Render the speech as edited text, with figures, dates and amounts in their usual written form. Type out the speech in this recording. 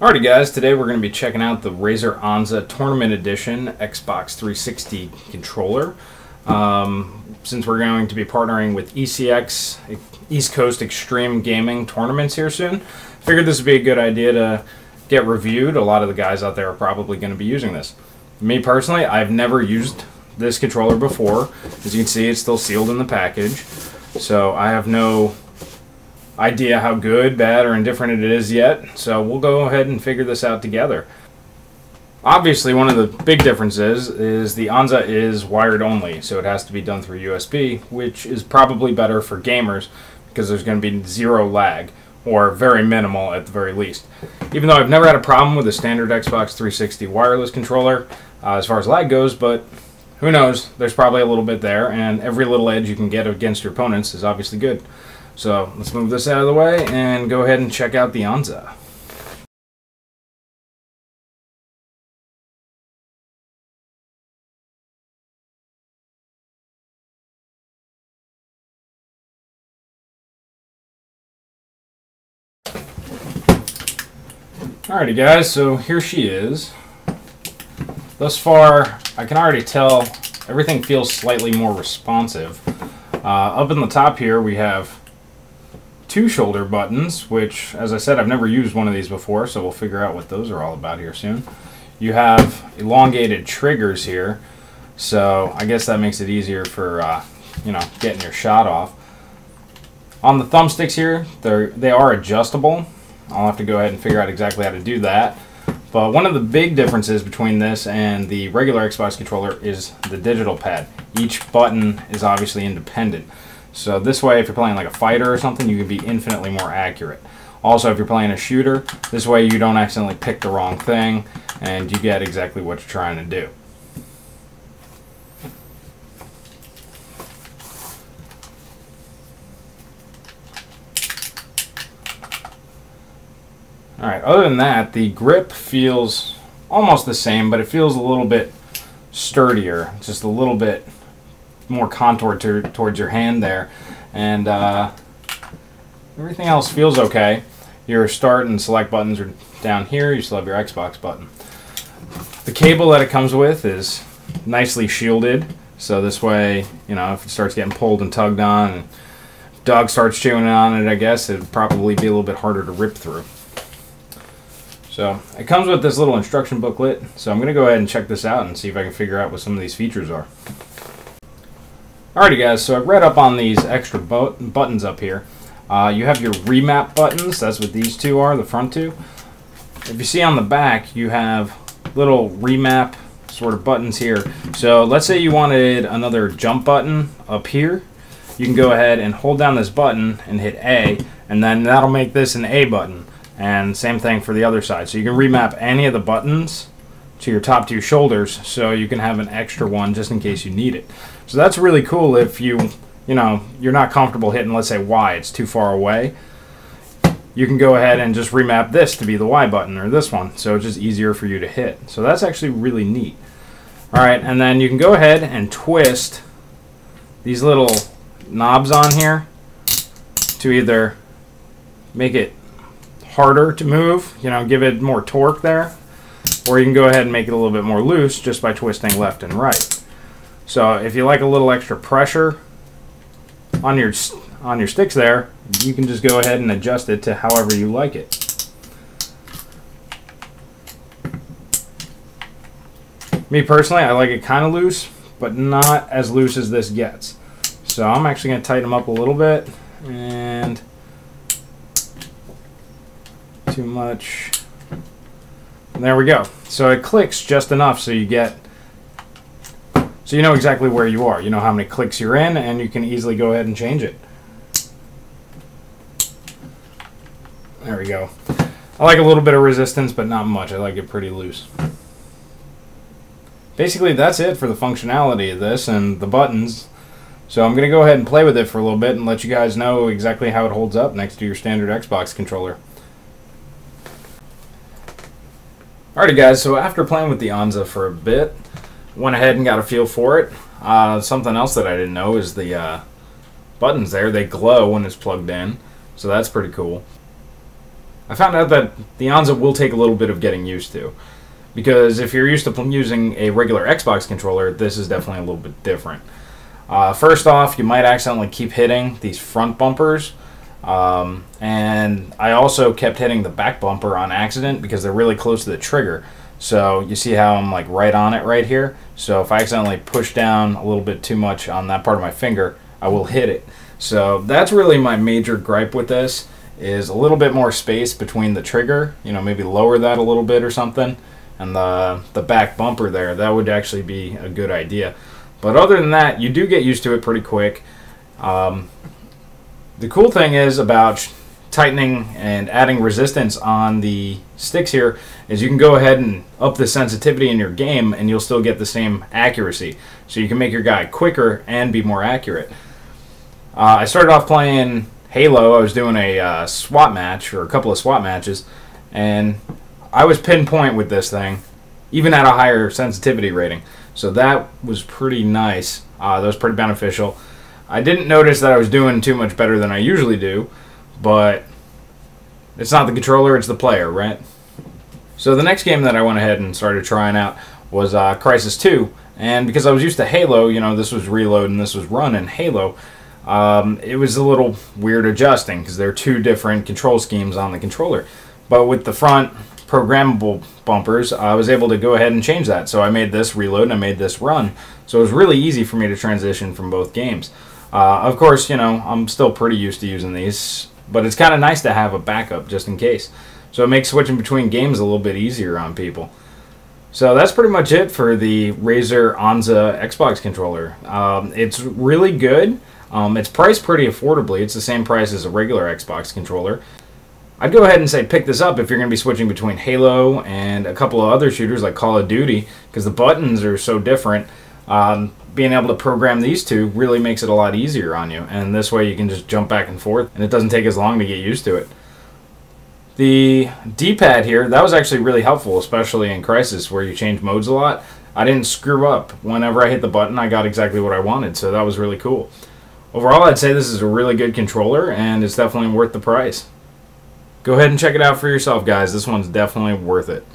Alrighty guys, today we're going to be checking out the Razer Onza Tournament Edition Xbox 360 controller. Since we're going to be partnering with ECX, East Coast Extreme Gaming tournaments here soon, figured this would be a good idea to get reviewed. A lot of the guys out there are probably going to be using this. Me personally, I've never used this controller before. As you can see, it's still sealed in the package, so I have no idea how good, bad, or indifferent it is yet, so we'll go ahead and figure this out together. Obviously, one of the big differences is the Onza is wired only, so it has to be done through USB, which is probably better for gamers because there's going to be zero lag, or very minimal at the very least. Even though I've never had a problem with a standard Xbox 360 wireless controller as far as lag goes, but who knows, there's probably a little bit there, and every little edge you can get against your opponents is obviously good. So let's move this out of the way and go ahead and check out the Onza. Alrighty guys, so here she is. Thus far, I can already tell everything feels slightly more responsive. Up in the top here we have two shoulder buttons, which, as I said, I've never used one of these before, so we'll figure out what those are all about here soon. You have elongated triggers here, so I guess that makes it easier for getting your shot off. On the thumbsticks here, they are adjustable. I'll have to go ahead and figure out exactly how to do that. But one of the big differences between this and the regular Xbox controller is the digital pad. Each button is obviously independent. So this way, if you're playing like a fighter or something, you can be infinitely more accurate. Also, if you're playing a shooter, this way you don't accidentally pick the wrong thing and you get exactly what you're trying to do. Alright, other than that, the grip feels almost the same, but it feels a little bit sturdier, just a little bit more contoured towards your hand there, and everything else feels okay. Your start and select buttons are down here. You still have your Xbox button. The cable that it comes with is nicely shielded, so this way, if it starts getting pulled and tugged on and dog starts chewing on it, I guess it'd probably be a little bit harder to rip through. So it comes with this little instruction booklet, so I'm going to go ahead and check this out and see if I can figure out what some of these features are. Alrighty guys, so I've read up on these extra buttons up here. You have your remap buttons, that's what these two are, the front two. If you see on the back, you have little remap sort of buttons here. So let's say you wanted another jump button up here. You can go ahead and hold down this button and hit A, and then that'll make this an A button. And same thing for the other side. So you can remap any of the buttons to your top two shoulders, so you can have an extra one just in case you need it. So that's really cool if you're not comfortable hitting, let's say, Y, it's too far away. You can go ahead and just remap this to be the Y button, or this one, so it's just easier for you to hit. So that's actually really neat. Alright, and then you can go ahead and twist these little knobs on here to either make it harder to move, give it more torque there, or you can go ahead and make it a little bit more loose just by twisting left and right. So if you like a little extra pressure on your sticks there, you can just go ahead and adjust it to however you like it. Me personally, I like it kind of loose, but not as loose as this gets. So I'm actually going to tighten them up a little bit, and too much. And there we go. So it clicks just enough so you know exactly where you are. You know how many clicks you're in, and you can easily go ahead and change it. There we go. I like a little bit of resistance, but not much. I like it pretty loose. Basically, that's it for the functionality of this and the buttons. So I'm going to go ahead and play with it for a little bit and let you guys know exactly how it holds up next to your standard Xbox controller. Alrighty guys, so after playing with the Onza for a bit, went ahead and got a feel for it. Something else that I didn't know is the buttons there, they glow when it's plugged in, so that's pretty cool. I found out that the Onza will take a little bit of getting used to. Because if you're used to using a regular Xbox controller, this is definitely a little bit different. First off, you might accidentally keep hitting these front bumpers. And I also kept hitting the back bumper on accident because they're really close to the trigger. So you see how I'm like right on it right here? So if I accidentally push down a little bit too much on that part of my finger, I will hit it. So that's really my major gripe with this, is a little bit more space between the trigger. You know, maybe lower that a little bit or something. And the back bumper there, that would actually be a good idea. But other than that, you do get used to it pretty quick. The cool thing is about tightening and adding resistance on the sticks here is you can go ahead and up the sensitivity in your game and you'll still get the same accuracy. So you can make your guy quicker and be more accurate. I started off playing Halo. I was doing a SWAT match, or a couple of SWAT matches, and I was pinpoint with this thing, even at a higher sensitivity rating. So that was pretty nice. That was pretty beneficial. I didn't notice that I was doing too much better than I usually do, but it's not the controller, it's the player, right? So the next game that I went ahead and started trying out was Crysis 2. And because I was used to Halo, you know, this was reload and this was run in Halo, it was a little weird adjusting because there are two different control schemes on the controller. But with the front programmable bumpers, I was able to go ahead and change that. So I made this reload and I made this run. So it was really easy for me to transition from both games. Of course, you know, I'm still pretty used to using these, but it's kind of nice to have a backup just in case. So it makes switching between games a little bit easier on people. So that's pretty much it for the Razer Onza Xbox controller. It's really good. It's priced pretty affordably. It's the same price as a regular Xbox controller. I'd go ahead and say pick this up if you're going to be switching between Halo and a couple of other shooters like Call of Duty, because the buttons are so different. Being able to program these two really makes it a lot easier on you, and this way you can just jump back and forth, and it doesn't take as long to get used to it. The D-pad here, that was actually really helpful, especially in Crysis where you change modes a lot. I didn't screw up. Whenever I hit the button, I got exactly what I wanted, so that was really cool. Overall, I'd say this is a really good controller, and it's definitely worth the price. Go ahead and check it out for yourself, guys. This one's definitely worth it.